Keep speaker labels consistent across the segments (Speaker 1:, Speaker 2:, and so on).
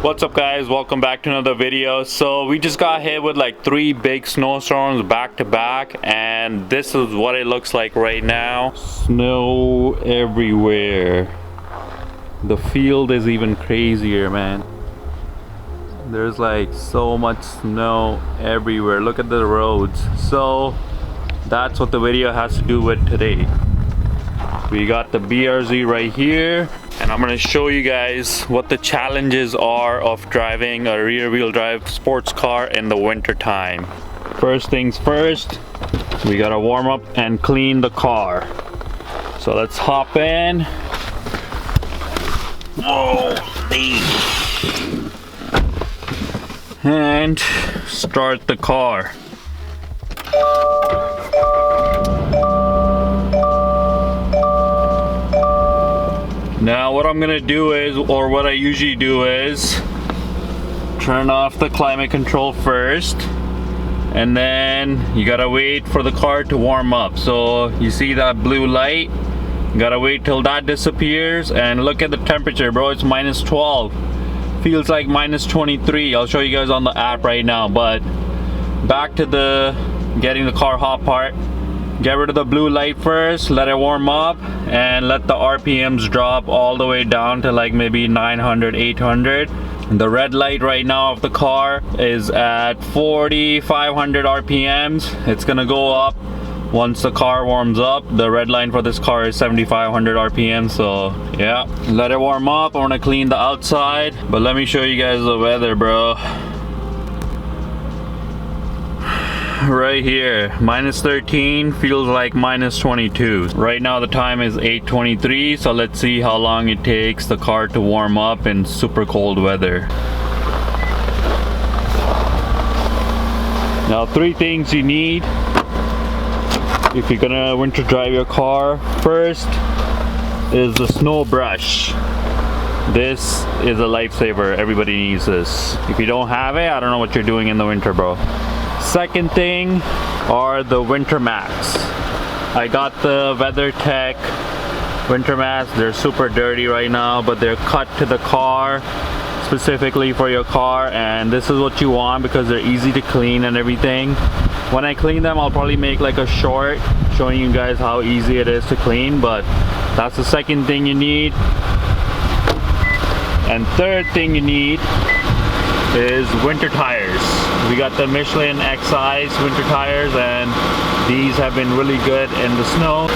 Speaker 1: What's up guys, welcome back to another video. So we just got hit with like 3 big snowstorms back to back, and this is what it looks like right now. Snow everywhere. The field is even crazier, man. There's like so much snow everywhere. Look at the roads. So that's what the video has to do with today. We got the BRZ right here, and I'm gonna show you guys what the challenges are of driving a rear-wheel drive sports car in the winter time. First things first, we gotta warm up and clean the car. So let's hop in. And start the car. Now what I'm gonna do is, or what I usually do is, turn off the climate control first, and then you gotta wait for the car to warm up. So you see that blue light? You gotta wait till that disappears, and look at the temperature, bro. It's minus 12. Feels like minus 23. I'll show you guys on the app right now. But back to the getting the car hot part. Get rid of the blue light first, let it warm up, and let the RPMs drop all the way down to like maybe 900, 800. The red light right now of the car is at 4,500 RPMs. It's gonna go up once the car warms up. The red line for this car is 7,500 RPM. So yeah, let it warm up. I want to clean the outside, but let me show you guys the weather, bro. Right here, minus 13 feels like minus 22. Right now the time is 8:23, so let's see how long it takes the car to warm up in super cold weather. Now 3 things you need if you're gonna winter drive your car. First is the snow brush. This is a lifesaver. Everybody needs this. If you don't have it, I don't know what you're doing in the winter, bro. Second thing are the winter mats. I got the WeatherTech winter mats. They're super dirty right now, but they're cut to the car specifically for your car, and this is what you want because they're easy to clean and everything. When I clean them, I'll probably make like a short showing you guys how easy it is to clean, but that's the second thing you need. And third thing you need is winter tires. We got the Michelin X-Size winter tires, and these have been really good in the snow.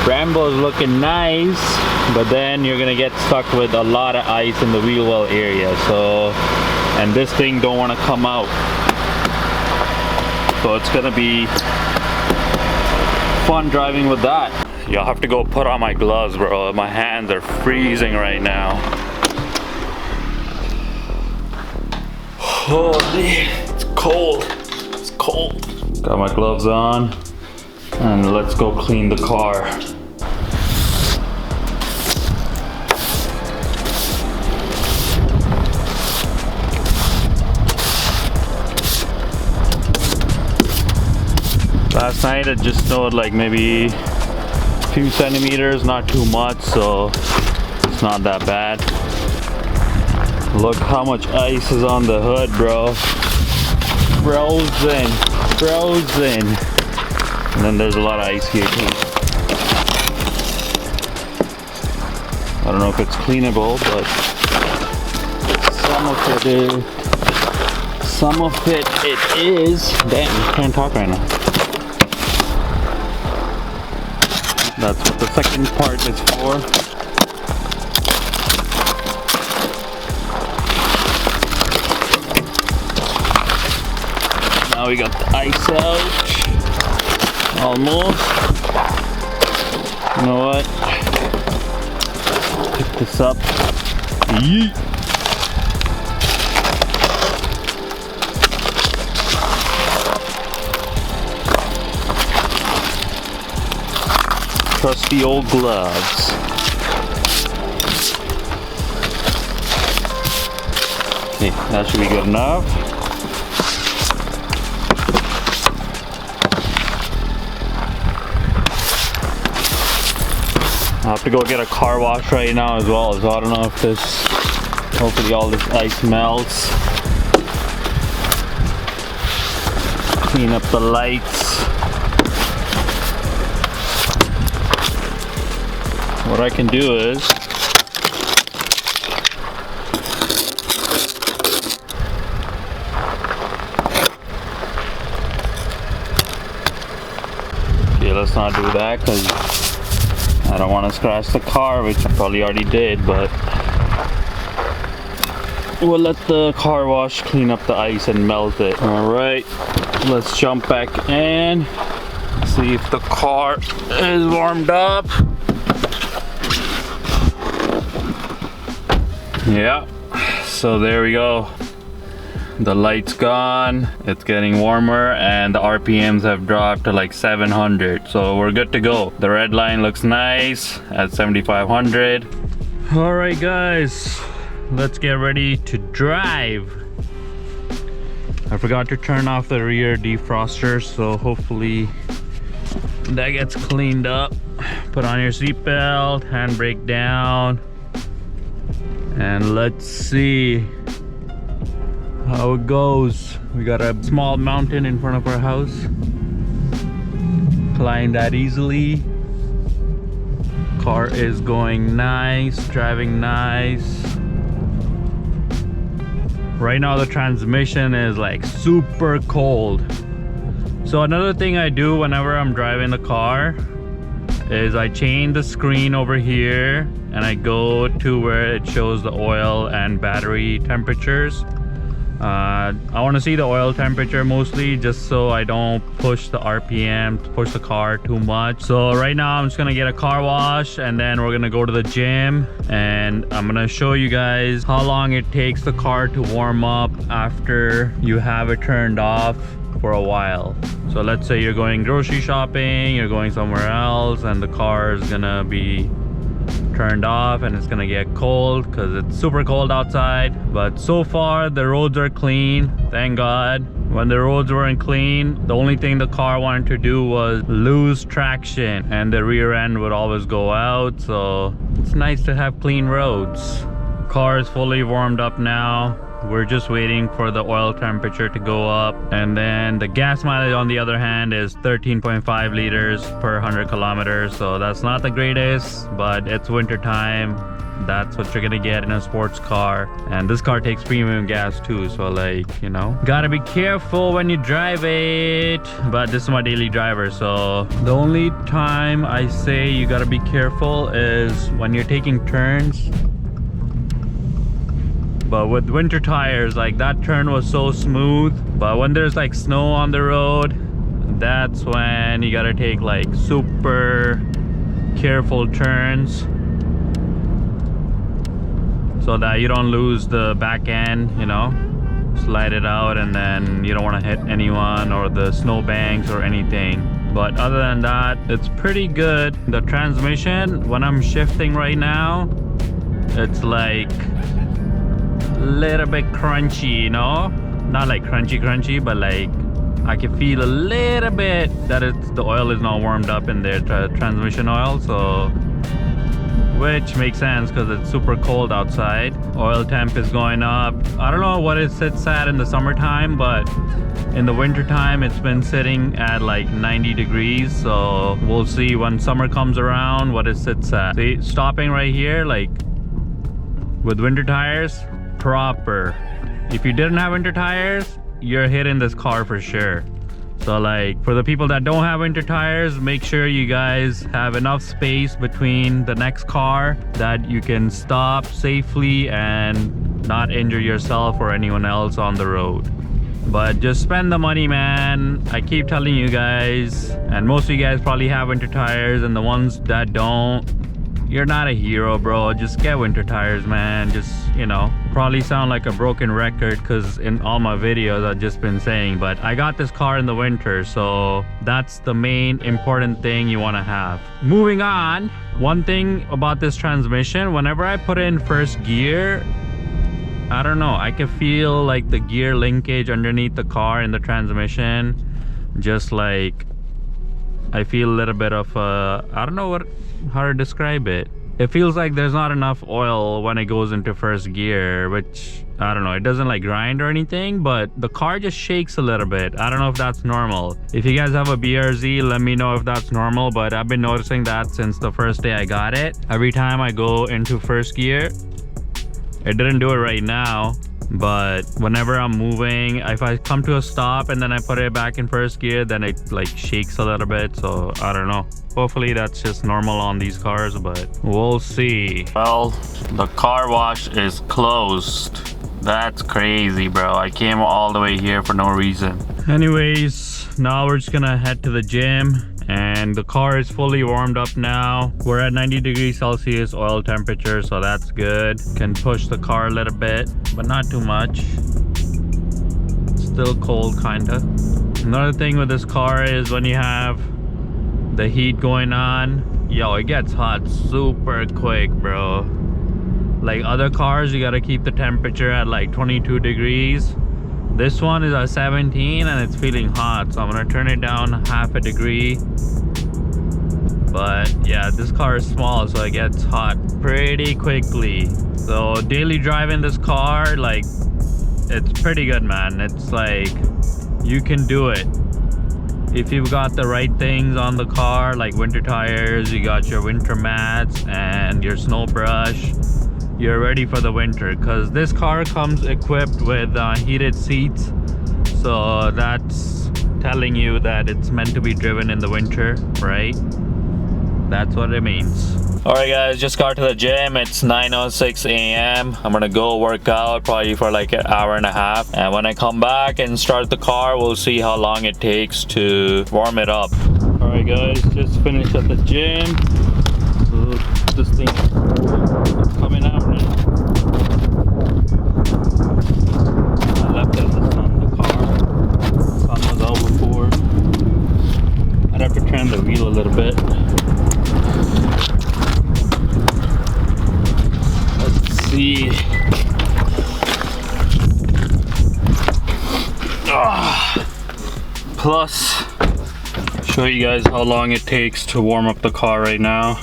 Speaker 1: Brembo's looking nice, but then you're gonna get stuck with a lot of ice in the wheel well area. So, and this thing don't want to come out. So it's gonna be fun driving with that. You'll have to go put on my gloves, bro. My hands are freezing right now. Holy, it's cold. It's cold. Got my gloves on, and let's go clean the car. Last night it just snowed like maybe a few centimeters, not too much, so it's not that bad. Look how much ice is on the hood, bro. Frozen, frozen. And then there's a lot of ice here too. I don't know if it's cleanable, but some of it is. Damn, I can't talk right now. That's what the second part is for. Now we got the ice out. Almost. You know what? Pick this up. Yeet. Trusty old gloves. Okay, that should be good enough. I have to go get a car wash right now as well, so I don't know if this Hopefully all this ice melts. Clean up the lights. What I can do is let's not do that because I don't want to scratch the car, which I probably already did, but we'll let the car wash clean up the ice and melt it. All right, let's jump back in, see if the car is warmed up. Yeah, so there we go. The light's gone, it's getting warmer, and the RPMs have dropped to like 700, so we're good to go. The red line looks nice at 7,500. All right guys, let's get ready to drive. I forgot to turn off the rear defroster, so hopefully that gets cleaned up. Put on your seatbelt, handbrake down, and let's see how it goes. We got a small mountain in front of our house. Climb that easily. Car is going nice, driving nice. Right now the transmission is like super cold. So another thing I do whenever I'm driving the car is I change the screen over here and I go to where it shows the oil and battery temperatures. I want to see the oil temperature mostly, just so I don't push the RPM, push the car too much. So right now I'm just gonna get a car wash and then we're gonna go to the gym, and I'm gonna show you guys how long it takes the car to warm up after you have it turned off for a while. So let's say you're going grocery shopping, you're going somewhere else, and the car is gonna be turned off and it's gonna get cold because it's super cold outside. But so far the roads are clean, thank God. When the roads weren't clean, the only thing the car wanted to do was lose traction and the rear end would always go out. So it's nice to have clean roads. Car is fully warmed up now. We're just waiting for the oil temperature to go up, and then the gas mileage on the other hand is 13.5 liters per 100 kilometers. So that's not the greatest, but it's winter time. That's what you're gonna get in a sports car, and this car takes premium gas too, so like, you know, gotta be careful when you drive it. But this is my daily driver, so the only time I say you gotta be careful is when you're taking turns. But with winter tires, like that turn was so smooth, but when there's like snow on the road, that's when you gotta take like super careful turns so that you don't lose the back end, you know, slide it out, and then you don't want to hit anyone or the snow banks or anything. But other than that, it's pretty good. The transmission, when I'm shifting right now, it's like little bit crunchy, you know, not like crunchy, but like I can feel a little bit that the oil is not warmed up in there, transmission oil. So, which makes sense because it's super cold outside. Oil temp is going up. I don't know what it sits at in the summertime, but in the winter time it's been sitting at like 90 degrees. So we'll see when summer comes around what it sits at. See, stopping right here, like with winter tires, proper. If you didn't have winter tires, you're hitting this car for sure. So like for the people that don't have winter tires, make sure you guys have enough space between the next car that you can stop safely and not injure yourself or anyone else on the road. But just spend the money, man. I keep telling you guys, and most of you guys probably have winter tires, and the ones that don't, you're not a hero, bro. Just get winter tires, man. Just, you know, probably sound like a broken record because in all my videos I've just been saying, but I got this car in the winter, so that's the main important thing you want to have. Moving on, one thing about this transmission, whenever I put in first gear, I don't know, I can feel like the gear linkage underneath the car in the transmission, just like I feel a little bit of I don't know how to describe it. it feels like there's not enough oil when it goes into first gear, which I don't know, it doesn't like grind or anything, but the car just shakes a little bit. I don't know if that's normal. If you guys have a BRZ, let me know if that's normal, but I've been noticing that since the first day I got it. Every time I go into first gear, it didn't do it right now, but whenever I'm moving, if I come to a stop and then I put it back in first gear, then it like shakes a little bit. So I don't know, hopefully that's just normal on these cars, but we'll see. Well, the car wash is closed. That's crazy, bro. I came all the way here for no reason. Anyways, now we're just gonna head to the gym, and the car is fully warmed up now. We're at 90 degrees Celsius oil temperature, so that's good. Can push the car a little bit, but not too much. Still cold kinda. Another thing with this car is when you have the heat going on, yo, it gets hot super quick, bro. Like other cars, you gotta keep the temperature at like 22 degrees. This one is at 17 and it's feeling hot, so I'm gonna turn it down half a degree. But yeah, this car is small, so it gets hot pretty quickly. So daily driving this car, like, it's pretty good, man. It's like, you can do it if you've got the right things on the car, like winter tires, you got your winter mats and your snow brush. You're ready for the winter, because this car comes equipped with heated seats, so that's telling you that it's meant to be driven in the winter, right? That's what it means. All right, guys, just got to the gym. It's 9:06 a.m. I'm gonna go work out probably for like an hour and a half, and when I come back and start the car, we'll see how long it takes to warm it up. All right, guys, just finished at the gym. So this thing is coming out now. I left it in the sun, the car. The sun was out before. I'd have to turn the wheel a little bit. Let's see. Plus, show you guys how long it takes to warm up the car right now.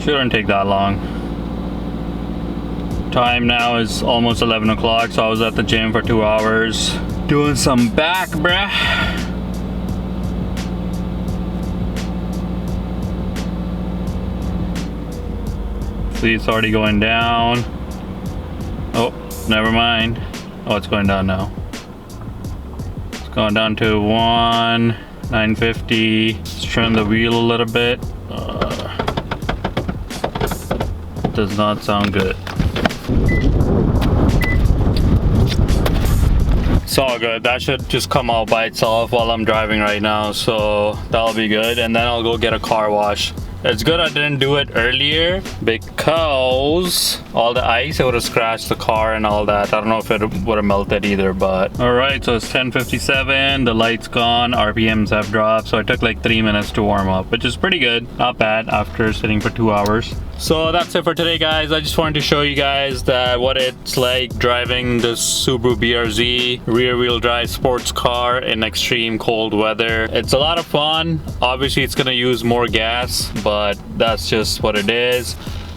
Speaker 1: Shouldn't take that long. Time now is almost 11 o'clock, so I was at the gym for 2 hours doing some back, bruh. See, it's already going down. Oh, never mind. Oh, it's going down now. It's going down to 950. Let's turn the wheel a little bit. Does not sound good. It's all good. That should just come out by itself while I'm driving right now, so that'll be good. And then I'll go get a car wash. It's good I didn't do it earlier, because all the ice, it would have scratched the car and all that. I don't know if it would have melted either, but all right, so it's 10:57, the light's gone, RPMs have dropped, so it took like 3 minutes to warm up, which is pretty good. Not bad after sitting for 2 hours. So that's it for today, guys. I just wanted to show you guys that what it's like driving the Subaru BRZ rear-wheel drive sports car in extreme cold weather. It's a lot of fun. Obviously, it's gonna use more gas, but that's just what it is.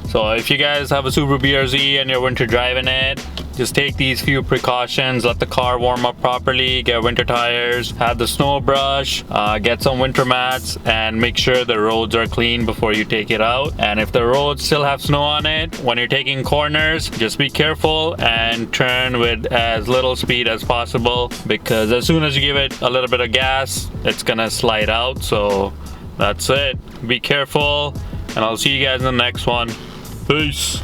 Speaker 1: So if you guys have a Subaru BRZ and you're winter driving it, just take these few precautions. Let the car warm up properly, get winter tires, have the snow brush, get some winter mats, and make sure the roads are clean before you take it out. And if the roads still have snow on it, when you're taking corners, just be careful and turn with as little speed as possible, because as soon as you give it a little bit of gas, it's gonna slide out. So that's it. Be careful, and I'll see you guys in the next one. Peace.